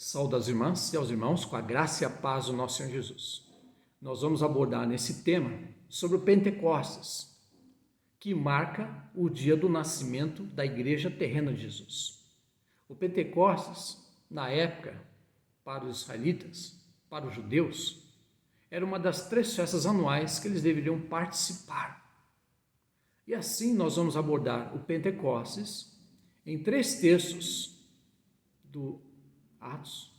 Saúde às irmãs e aos irmãos com a graça e a paz do nosso Senhor Jesus. Nós vamos abordar nesse tema sobre o Pentecostes, que marca o dia do nascimento da igreja terrena de Jesus. O Pentecostes, na época, para os israelitas, para os judeus, era uma das 3 festas anuais que eles deveriam participar. E assim nós vamos abordar o Pentecostes em 3 textos do Atos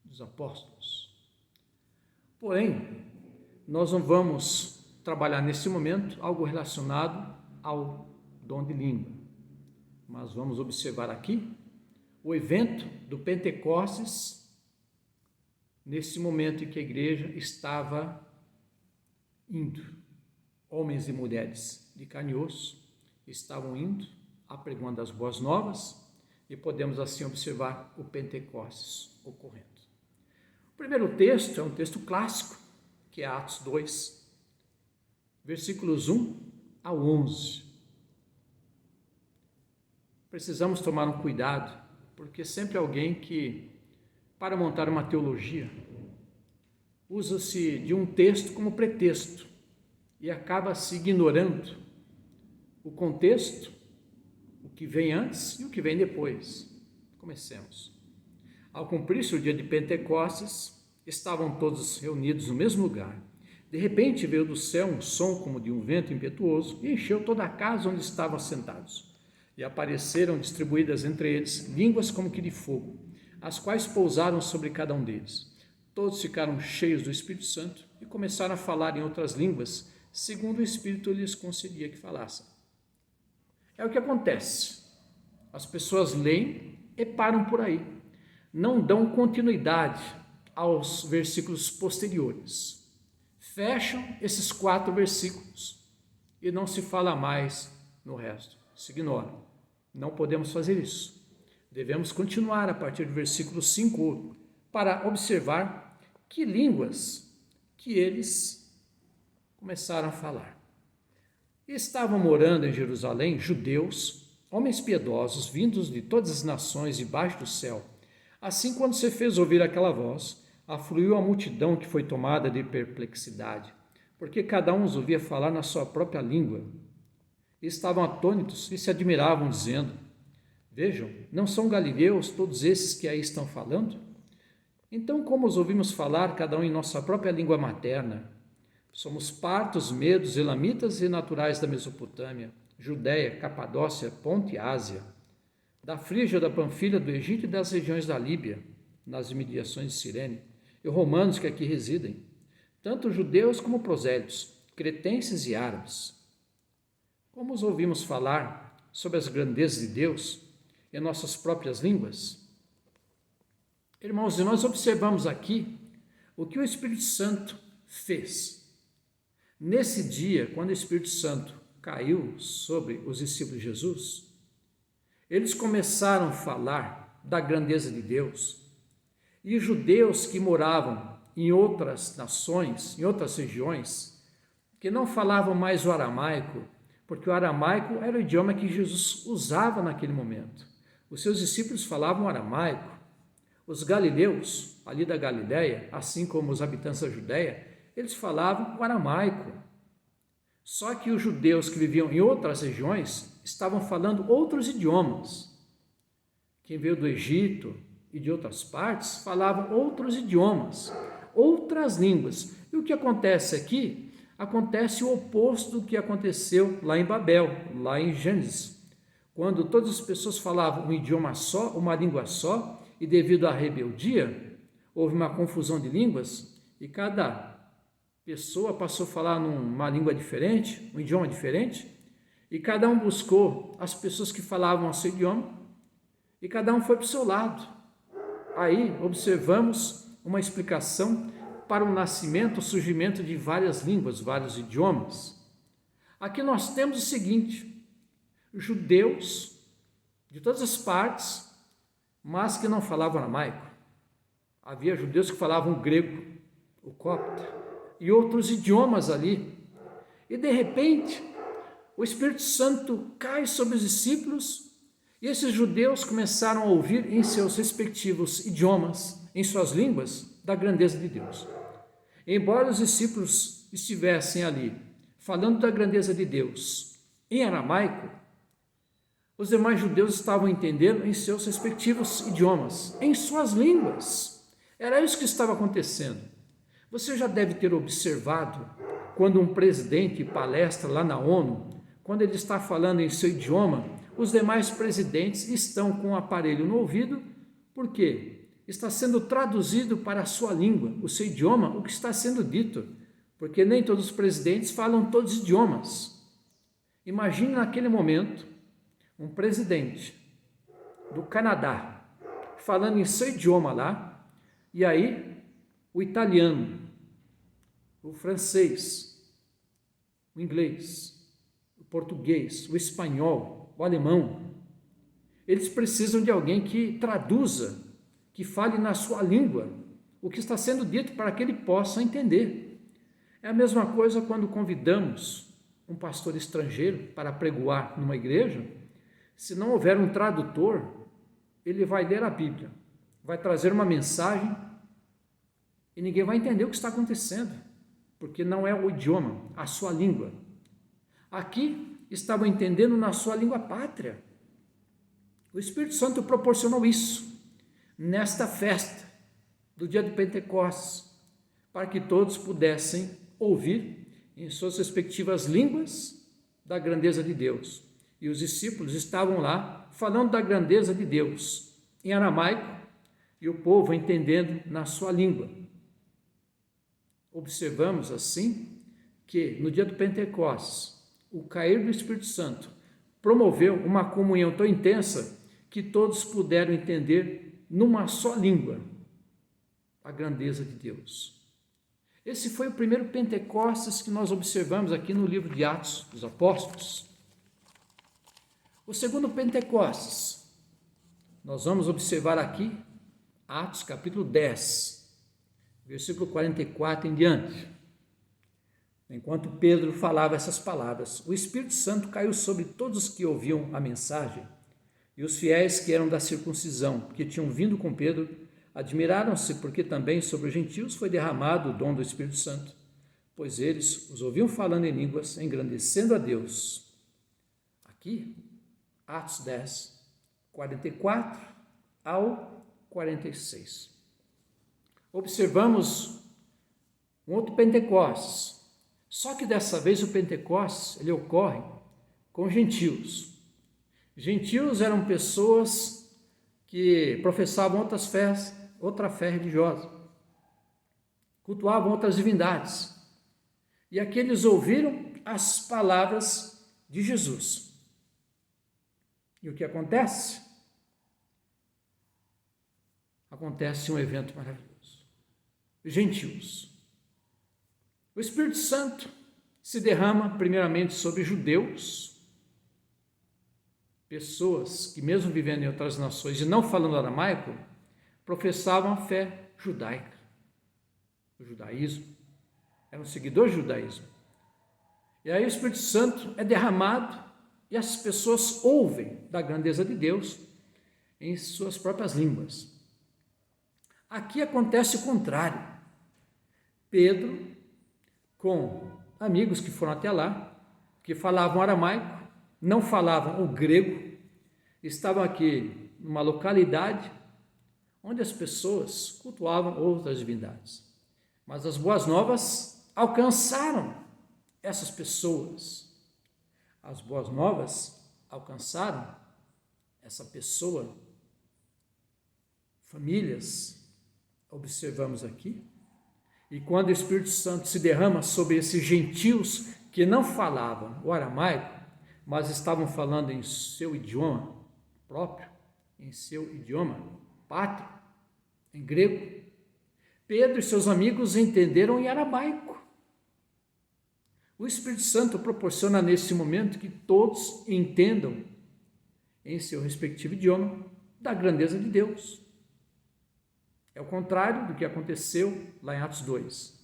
dos Apóstolos. Porém, nós não vamos trabalhar nesse momento algo relacionado ao dom de língua, mas vamos observar aqui o evento do Pentecostes, nesse momento em que a igreja estava indo. Homens e mulheres de carne e osso estavam indo, apregoando as boas novas, e podemos assim observar o Pentecostes ocorrendo. O primeiro texto é um texto clássico, que é Atos 2, versículos 1 ao 11. Precisamos tomar um cuidado, porque sempre alguém que, para montar uma teologia, usa-se de um texto como pretexto e acaba-se ignorando o contexto, o que vem antes e o que vem depois. Comecemos. Ao cumprir-se o dia de Pentecostes, estavam todos reunidos no mesmo lugar. De repente veio do céu um som como de um vento impetuoso e encheu toda a casa onde estavam sentados. E apareceram distribuídas entre eles línguas como que de fogo, as quais pousaram sobre cada um deles. Todos ficaram cheios do Espírito Santo e começaram a falar em outras línguas, segundo o Espírito lhes concedia que falassem. É o que acontece. As pessoas leem e param por aí. Não dão continuidade aos versículos posteriores. Fecham esses 4 versículos e não se fala mais no resto. Se ignora. Não podemos fazer isso. Devemos continuar a partir do versículo 5 para observar que línguas que eles começaram a falar. Estavam morando em Jerusalém judeus, homens piedosos, vindos de todas as nações debaixo do céu. Assim, quando se fez ouvir aquela voz, afluiu a multidão que foi tomada de perplexidade, porque cada um os ouvia falar na sua própria língua. E estavam atônitos e se admiravam, dizendo: Vejam, não são galileus todos esses que aí estão falando? Então, como os ouvimos falar, cada um em nossa própria língua materna? Somos partos, medos, elamitas e naturais da Mesopotâmia, Judéia, Capadócia, Ponto e Ásia, da Frígia, da Panfilha, do Egito e das regiões da Líbia, nas imediações de Cirene, e romanos que aqui residem, tanto judeus como prosélitos, cretenses e árabes. Como os ouvimos falar sobre as grandezas de Deus em nossas próprias línguas? Irmãos, nós observamos aqui o que o Espírito Santo fez. Nesse dia, quando o Espírito Santo caiu sobre os discípulos de Jesus, eles começaram a falar da grandeza de Deus. E os judeus que moravam em outras nações, em outras regiões, que não falavam mais o aramaico, porque o aramaico era o idioma que Jesus usava naquele momento. Os seus discípulos falavam aramaico. Os galileus, ali da Galileia, assim como os habitantes da Judéia, eles falavam o aramaico. Só que os judeus que viviam em outras regiões estavam falando outros idiomas. Quem veio do Egito e de outras partes falavam outros idiomas, outras línguas. E o que acontece aqui? Acontece o oposto do que aconteceu lá em Babel, lá em Gênesis, quando todas as pessoas falavam um idioma só, uma língua só, e devido à rebeldia, houve uma confusão de línguas, e cada pessoa passou a falar numa língua diferente, um idioma diferente, e cada um buscou as pessoas que falavam o seu idioma, e cada um foi para o seu lado. Aí observamos uma explicação para o nascimento, o surgimento de várias línguas, vários idiomas. Aqui nós temos o seguinte: judeus de todas as partes, mas que não falavam aramaico. Havia judeus que falavam grego, o copta, e outros idiomas ali. E de repente, o Espírito Santo cai sobre os discípulos e esses judeus começaram a ouvir em seus respectivos idiomas, em suas línguas da grandeza de Deus. Embora os discípulos estivessem ali falando da grandeza de Deus em aramaico, os demais judeus estavam entendendo em seus respectivos idiomas, em suas línguas. Era isso que estava acontecendo. Você já deve ter observado quando um presidente palestra lá na ONU, quando ele está falando em seu idioma, os demais presidentes estão com o aparelho no ouvido, por quê? Está sendo traduzido para a sua língua, o seu idioma, o que está sendo dito, porque nem todos os presidentes falam todos os idiomas. Imagine naquele momento um presidente do Canadá falando em seu idioma lá, e aí o italiano, o francês, o inglês, o português, o espanhol, o alemão, eles precisam de alguém que traduza, que fale na sua língua o que está sendo dito para que ele possa entender. É a mesma coisa quando convidamos um pastor estrangeiro para pregoar numa igreja. Se não houver um tradutor, ele vai ler a Bíblia, vai trazer uma mensagem e ninguém vai entender o que está acontecendo, porque não é o idioma, a sua língua. Aqui estavam entendendo na sua língua pátria. O Espírito Santo proporcionou isso nesta festa do dia de Pentecostes, para que todos pudessem ouvir em suas respectivas línguas da grandeza de Deus. E os discípulos estavam lá falando da grandeza de Deus em aramaico e o povo entendendo na sua língua. Observamos assim que no dia do Pentecostes, o cair do Espírito Santo promoveu uma comunhão tão intensa que todos puderam entender numa só língua a grandeza de Deus. Esse foi o primeiro Pentecostes que nós observamos aqui no livro de Atos dos Apóstolos. O segundo Pentecostes, nós vamos observar aqui, Atos capítulo 10, versículo 44 em diante. Enquanto Pedro falava essas palavras, o Espírito Santo caiu sobre todos os que ouviam a mensagem, e os fiéis que eram da circuncisão, que tinham vindo com Pedro, admiraram-se porque também sobre os gentios foi derramado o dom do Espírito Santo, pois eles os ouviam falando em línguas, engrandecendo a Deus. Aqui, Atos 10, 44 ao 46. Observamos um outro Pentecostes, só que dessa vez o Pentecostes ele ocorre com gentios. Gentios eram pessoas que professavam outra fé religiosa, cultuavam outras divindades. E aqui eles ouviram as palavras de Jesus. E o que acontece? Acontece um evento maravilhoso. Gentios. O Espírito Santo se derrama primeiramente sobre judeus, pessoas que mesmo vivendo em outras nações e não falando aramaico, professavam a fé judaica, o judaísmo, eram seguidores do judaísmo. E aí o Espírito Santo é derramado e as pessoas ouvem da grandeza de Deus em suas próprias línguas. Aqui acontece o contrário. Pedro, com amigos que foram até lá, que falavam aramaico, não falavam o grego, estavam aqui numa localidade onde as pessoas cultuavam outras divindades. Mas as boas novas alcançaram essas pessoas. As boas novas alcançaram essa pessoa, famílias, observamos aqui. E quando o Espírito Santo se derrama sobre esses gentios que não falavam o aramaico, mas estavam falando em seu idioma próprio, em seu idioma pátrio, em grego, Pedro e seus amigos entenderam em aramaico. O Espírito Santo proporciona nesse momento que todos entendam em seu respectivo idioma da grandeza de Deus. É o contrário do que aconteceu lá em Atos 2.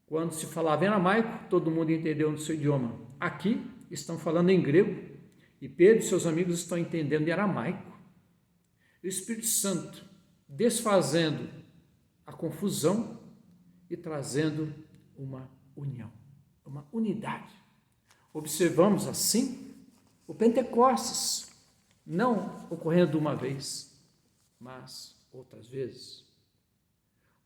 Quando se falava em aramaico, todo mundo entendeu no seu idioma. Aqui estão falando em grego e Pedro e seus amigos estão entendendo em aramaico. O Espírito Santo desfazendo a confusão e trazendo uma união, uma unidade. Observamos assim o Pentecostes, não ocorrendo uma vez, mas outras vezes.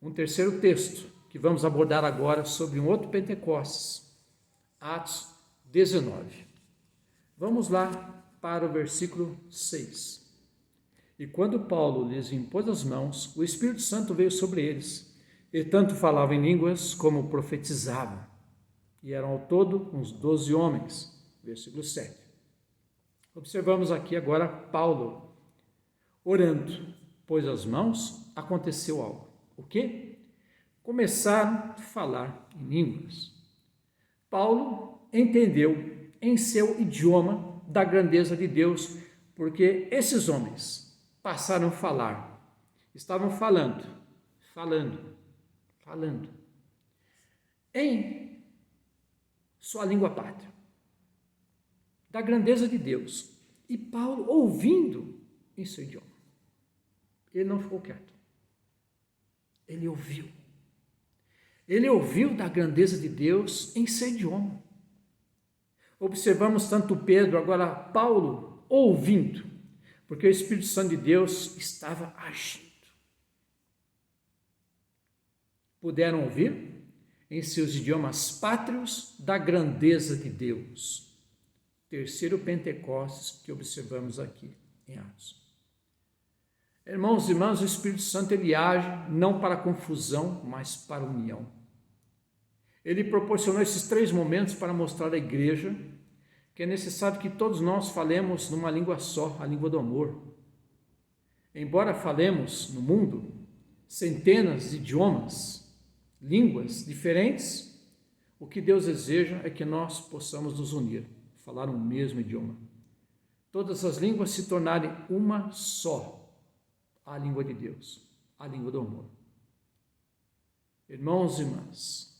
Um terceiro texto que vamos abordar agora sobre um outro Pentecostes, Atos 19. Vamos lá para o versículo 6. E quando Paulo lhes impôs as mãos, o Espírito Santo veio sobre eles, e tanto falavam em línguas como profetizavam. E eram ao todo uns 12 homens. Versículo 7. Observamos aqui agora Paulo orando, pôs as mãos, aconteceu algo. O quê? Começaram a falar em línguas. Paulo entendeu em seu idioma da grandeza de Deus, porque esses homens passaram a falar, estavam falando em sua língua pátria, da grandeza de Deus. E Paulo ouvindo em seu idioma. Ele não ficou quieto. Ele ouviu. Ele ouviu da grandeza de Deus em seu idioma. Observamos tanto Pedro, agora Paulo, ouvindo, porque o Espírito Santo de Deus estava agindo. Puderam ouvir em seus idiomas pátrios da grandeza de Deus. Terceiro Pentecostes que observamos aqui em Atos. Irmãos e irmãs, o Espírito Santo ele age não para confusão, mas para união. Ele proporcionou esses 3 momentos para mostrar à igreja que é necessário que todos nós falemos numa língua só, a língua do amor. Embora falemos no mundo centenas de idiomas, línguas diferentes, o que Deus deseja é que nós possamos nos unir, falar o mesmo idioma. Todas as línguas se tornarem uma só, a língua de Deus, a língua do amor. Irmãos e irmãs,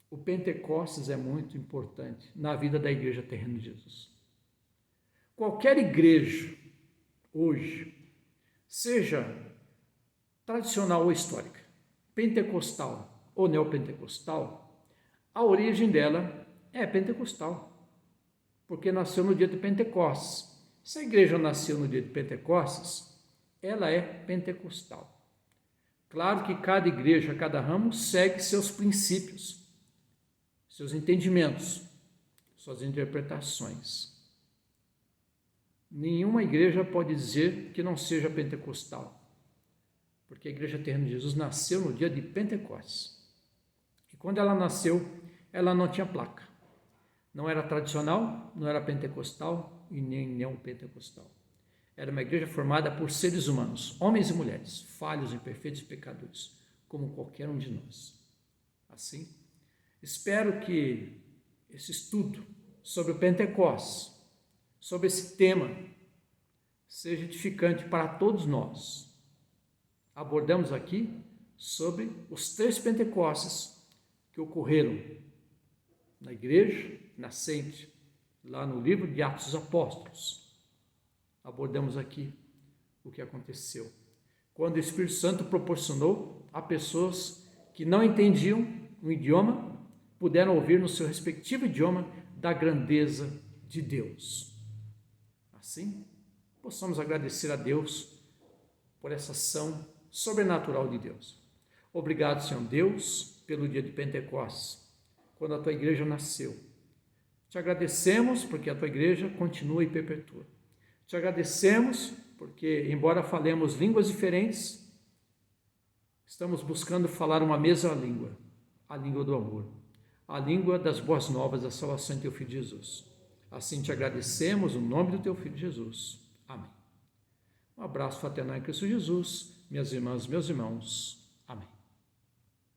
o Pentecostes é muito importante na vida da igreja terrena de Jesus. Qualquer igreja, hoje, seja tradicional ou histórica, pentecostal ou neopentecostal, a origem dela é pentecostal, porque nasceu no dia de Pentecostes. Se a igreja nasceu no dia de Pentecostes, ela é pentecostal. Claro que cada igreja, cada ramo segue seus princípios, seus entendimentos, suas interpretações. Nenhuma igreja pode dizer que não seja pentecostal, porque a igreja terrena de Jesus nasceu no dia de Pentecostes. E quando ela nasceu, ela não tinha placa. Não era tradicional, não era pentecostal e nem neopentecostal. Era uma igreja formada por seres humanos, homens e mulheres, falhos, imperfeitos e pecadores, como qualquer um de nós. Assim, espero que esse estudo sobre o Pentecostes, sobre esse tema, seja edificante para todos nós. Abordamos aqui sobre os 3 Pentecostes que ocorreram na igreja nascente, lá no livro de Atos dos Apóstolos. Abordamos aqui o que aconteceu quando o Espírito Santo proporcionou a pessoas que não entendiam um idioma, puderam ouvir no seu respectivo idioma da grandeza de Deus. Assim, possamos agradecer a Deus por essa ação sobrenatural de Deus. Obrigado, Senhor Deus, pelo dia de Pentecostes, quando a tua igreja nasceu. Te agradecemos porque a tua igreja continua e perpetua. Te agradecemos porque, embora falemos línguas diferentes, estamos buscando falar uma mesma língua, a língua do amor, a língua das boas novas da salvação em teu Filho Jesus. Assim te agradecemos no nome do teu Filho Jesus. Amém. Um abraço fraternal em Cristo Jesus, minhas irmãs, meus irmãos.